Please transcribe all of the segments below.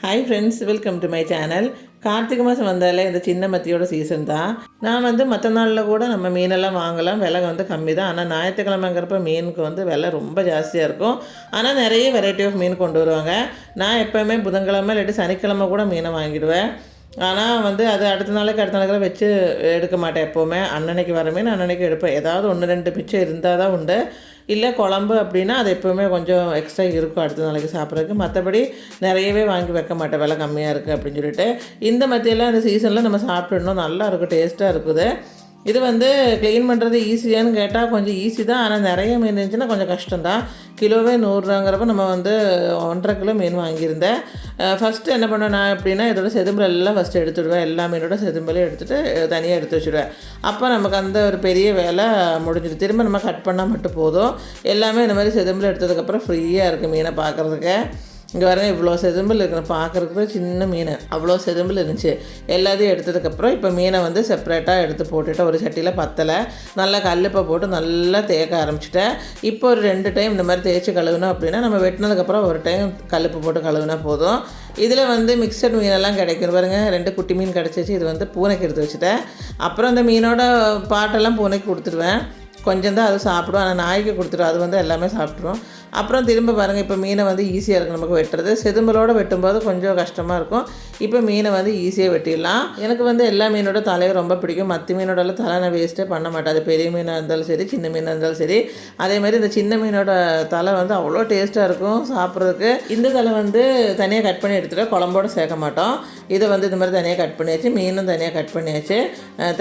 Hi friends, welcome to my channel. Karthigai மாதம் வந்தாலே இந்த சின்ன மத்தியோட சீசன் தான். நான் மற்ற நாளில் கூட நம்ம மீனெல்லாம் வாங்கலாம், விலை கம்மி தான். ஆனால் ஞாயிற்றுக்கிழமைங்கிறப்ப மீனுக்கு விலை ரொம்ப ஜாஸ்தியாக இருக்கும். ஆனால் நிறைய வெரைட்டி ஆஃப் மீன் கொண்டு வருவாங்க. நான் எப்போவுமே புதன்கிழமை இல்லாட்டி சனிக்கிழமை கூட மீனை வாங்கிடுவேன். ஆனால் அது அடுத்த நாளைக்கு வச்சு எடுக்க மாட்டேன். எப்போவுமே அன்னன்னைக்கு வர மீன் அன்னன்னைக்கு எடுப்பேன். ஏதாவது 1-2 பிச்சை இருந்தால் தான் உண்டு. இல்லை குழம்பு அப்படின்னா அது எப்போவுமே கொஞ்சம் எக்ஸ்ட்ரா இருக்கும் அடுத்த நாளைக்கு சாப்பிட்றதுக்கு. மற்றபடி நிறையவே வாங்கி வைக்க மாட்டேன், விலை கம்மியாக இருக்குது அப்படின்னு சொல்லிட்டு. இந்த மத்தியெல்லாம் இந்த சீசனில் நம்ம சாப்பிட்டுடணும், நல்லா இருக்கும், டேஸ்ட்டாக இருக்குது. இது க்ளீன் பண்ணுறது ஈஸியானு கேட்டால் கொஞ்சம் ஈஸி தான். ஆனால் நிறைய மீன் இருந்துச்சுன்னா கொஞ்சம் கஷ்டம்தான். கிலோவே 100 ரூபாங்கிறப்ப நம்ம 1.5 கிலோ மீன் வாங்கியிருந்தேன். ஃபஸ்ட்டு என்ன பண்ணேன் நான் அப்படின்னா, இதோட செதும்பலெல்லாம் ஃபஸ்ட்டு எடுத்துவிடுவேன். எல்லா மீனோட செதும்பலையும் எடுத்துகிட்டு தனியாக எடுத்து வச்சுடுவேன். அப்போ நமக்கு அந்த ஒரு பெரிய வேலை முடிஞ்சிடும். திரும்ப நம்ம கட் பண்ணால் மட்டும் போதும். எல்லாமே இந்த மாதிரி செதும்பல் எடுத்ததுக்கப்புறம் ஃப்ரீயாக இருக்குது மீனை பார்க்குறதுக்கு. இங்கே வரேன், இவ்வளோ செதும்பல் இருக்கணும் பார்க்குறதுக்கு. சின்ன மீன் அவ்வளோ செதும்பல் இருந்துச்சு. எல்லாத்தையும் எடுத்ததுக்கப்புறம் இப்போ மீனை செப்பரேட்டாக எடுத்து போட்டுட்டு ஒரு சட்டியில் பத்தலை நல்லா கல்லுப்பை போட்டு நல்லா தேய்க்க ஆரம்பிச்சிட்டேன். இப்போ ஒரு 2 டைம் இந்த மாதிரி தேய்ச்சி கழுவுனோம் அப்படின்னா, நம்ம வெட்டினதுக்கப்புறம் ஒரு டைம் கல்லுப்பு போட்டு கழுவுனா போதும். இதில் மிக்சட் மீனெல்லாம் கிடைக்கும் பாருங்கள். 2 குட்டி மீன் கிடச்சிச்சு. இது பூனைக்கு எடுத்து வச்சுட்டேன். அப்புறம் அந்த மீனோட பாட்டெல்லாம் பூனைக்கு கொடுத்துடுவேன். கொஞ்சம் தான் அது சாப்பிடும், ஆனால் நாய்க்கு கொடுத்துடும். அது எல்லாமே சாப்பிட்ரும். அப்புறம் திரும்ப பாருங்கள், இப்போ மீனை ஈஸியாக இருக்கும் நமக்கு வெட்டுறது. செதும்பலோடு வெட்டும்போது கொஞ்சம் கஷ்டமாக இருக்கும். இப்போ மீனை ஈஸியாக வெட்டிடலாம். எனக்கு எல்லா மீனோட தலையும் ரொம்ப பிடிக்கும். மற்ற மீனோடலாம் தலை நான் வேஸ்ட்டே பண்ண மாட்டேன். அது பெரிய மீனாக இருந்தாலும் சரி, சின்ன மீனாக இருந்தாலும் சரி. அதே மாதிரி இந்த சின்ன மீனோட தலை அவ்வளோ டேஸ்ட்டாக இருக்கும் சாப்பிட்றதுக்கு. இந்த தலை தனியாக கட் பண்ணி எடுத்துகிட்டு குழம்போடு சேர்க்க மாட்டோம். இதை இது மாதிரி தனியாக கட் பண்ணியாச்சு. மீனும் தனியாக கட் பண்ணியாச்சு.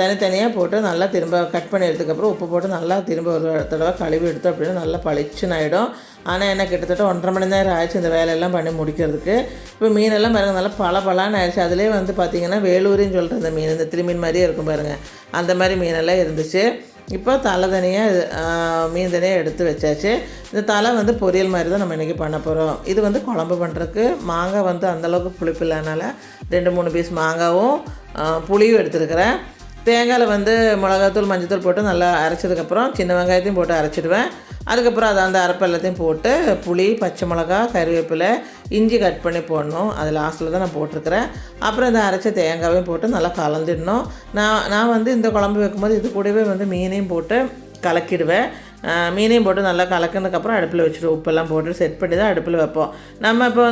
தனித்தனியாக போட்டு நல்லா திரும்ப கட் பண்ணி எடுத்துக்கப்புறம் உப்பு போட்டு நல்லா திரும்ப ஒரு தடவை கழுவி எடுத்தோம் அப்படின்னா நல்லா பளிச்சுன்னு ஆகிடும். ஆனால் என்ன கிட்டத்தட்ட 1.5 மணி நேரம் ஆயிடுச்சு இந்த வேலையெல்லாம் பண்ணி முடிக்கிறதுக்கு. இப்போ மீனெல்லாம் பாருங்கள் நல்லா பளபளன்னு ஆயிடுச்சு. அதிலே பார்த்திங்கன்னா வேலூரின்னு சொல்கிற அந்த மீன், இந்த திருமீன் மாதிரியே இருக்கும் பாருங்கள், அந்த மாதிரி மீனெல்லாம் இருந்துச்சு. இப்போ தலை தனியாக மீன் தனியாக எடுத்து வச்சாச்சு. இந்த தலை பொரியல் மாதிரி தான் நம்ம இன்றைக்கி பண்ண போகிறோம். இது குழம்பு பண்ணுறதுக்கு மாங்காய் அந்தளவுக்கு புளிப்பு இல்லைனால 2-3 பீஸ் மாங்காவும் புளியும் எடுத்துருக்கிறேன். தேங்காயில் மிளகாத்தூள் மஞ்சத்தூள் போட்டு நல்லா அரைச்சதுக்கப்புறம் சின்ன வெங்காயத்தையும் போட்டு அரைச்சிடுவேன். அதுக்கப்புறம் அந்த அரைப்பு எல்லாத்தையும் போட்டு புளி, பச்சை மிளகா, கருவேப்பிலை, இஞ்சி கட் பண்ணி போடணும். அது லாஸ்ட்டில் தான் நான் போட்டிருக்கிறேன். அப்புறம் இந்த அரைச்ச தேங்காயும் போட்டு நல்லா கலந்துடணும். நான் இந்த குழம்பு வைக்கும்போது இது கூடவே மீனையும் போட்டு கலக்கிடுவேன். மீனையும் போட்டு நல்லா கலக்கினதுக்கப்புறம் அடுப்பில் வச்சுட்டு உப்பெல்லாம் போட்டு செட் பண்ணி தான் அடுப்பில் வைப்போம். நம்ம இப்போ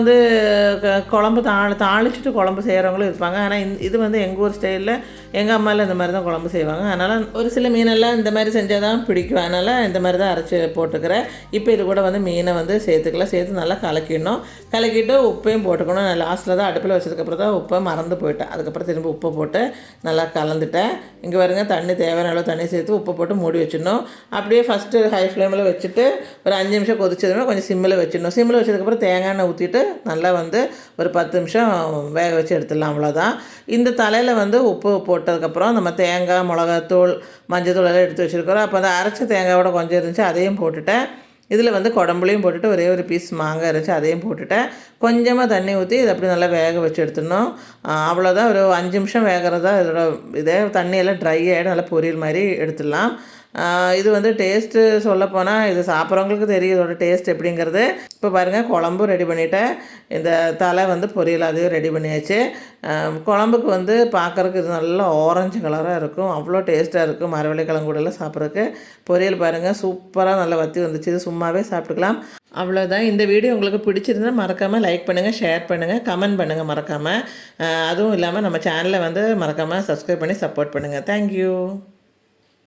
குழம்பு தாளிச்சிட்டு குழம்பு செய்கிறவங்களும் இருப்பாங்க. ஆனால் இது எங்கள் ஊர் ஸ்டைலில் எங்கள் அம்மாவில் இந்த மாதிரி தான் குழம்பு செய்வாங்க. அதனால் ஒரு சில மீனெல்லாம் இந்த மாதிரி செஞ்சால் தான் பிடிக்கும். அதனால் இந்த மாதிரி தான் அரைச்சி போட்டுக்கிறேன். இப்போ இது கூட மீனை சேர்த்துக்கலாம். சேர்த்து நல்லா கலக்கிட்டு உப்பையும் போட்டுக்கணும். நான் லாஸ்ட்டில் தான் அடுப்பில் வச்சதுக்கப்புறம் தான் உப்பை மறந்து போயிட்டேன். அதுக்கப்புறம் திரும்ப உப்பை போட்டு நல்லா கலந்துட்டேன். இங்கே வருங்க, தண்ணி தேவையான அளவு தண்ணி சேர்த்து உப்பை போட்டு மூடி வச்சிடணும். அப்படியே ஃபஸ்ட்டு ஹை ஃப்ளேமில் வச்சுட்டு ஒரு 5 நிமிஷம் கொதிச்சதுமே கொஞ்சம் சிம்மில் வச்சிடணும். சிம்மில் வச்சதுக்கப்புறம் தேங்காய் எண்ணெய் ஊற்றிட்டு நல்லா ஒரு 10 நிமிஷம் வேக வச்சு எடுத்துடலாம். அவ்வளோதான். இந்த தலையில் உப்பு போட்டதுக்கப்புறம் நம்ம தேங்காய், மிளகாத்தூள், மஞ்சத்தூள் எல்லாம் எடுத்து வச்சுருக்கிறோம். அப்போ அந்த அரைச்ச தேங்காயோட கொஞ்சம் இருந்துச்சு, அதையும் போட்டுட்டேன். இதில் குடம்புலையும் போட்டுட்டு ஒரே ஒரு பீஸ் மாங்காய் இருந்துச்சு, அதையும் போட்டுட்டேன். கொஞ்சமாக தண்ணி ஊற்றி இதை அப்படி நல்லா வேக வச்சு எடுத்துடணும். அவ்வளோதான். ஒரு 5 நிமிஷம் வேகிறதா இதோட தண்ணியெல்லாம் ட்ரை ஆகிடும். நல்லா பொரியல் மாதிரி எடுத்துடலாம். இது டேஸ்ட்டு சொல்லப்போனால் இது சாப்பிட்றவங்களுக்கு தெரியும் இதோட டேஸ்ட் எப்படிங்கிறது. இப்போ பாருங்கள், குழம்பும் ரெடி பண்ணிவிட்டேன். இந்த தலை பொரியல் அதையும் ரெடி பண்ணியாச்சு. குழம்புக்கு பார்க்குறதுக்கு இது நல்லா ஆரஞ்சு கலராக இருக்கும், அவ்வளோ டேஸ்ட்டாக இருக்கும். மரவள்ளி கிழங்குடெல்லாம் சாப்பிட்றதுக்கு. பொரியல் பாருங்கள், சூப்பராக நல்லா வற்றி வந்துச்சு. இது சும்மாவே சாப்பிட்டுக்கலாம். அவ்வளோதான். இந்த வீடியோ உங்களுக்கு பிடிச்சிருந்தால் மறக்காமல் லைக் பண்ணுங்கள், ஷேர் பண்ணுங்கள், கமெண்ட் பண்ணுங்கள் மறக்காமல். அதுவும் இல்லாமல் நம்ம சேனலை மறக்காமல் சப்ஸ்கிரைப் பண்ணி சப்போர்ட் பண்ணுங்கள். தேங்க்யூ.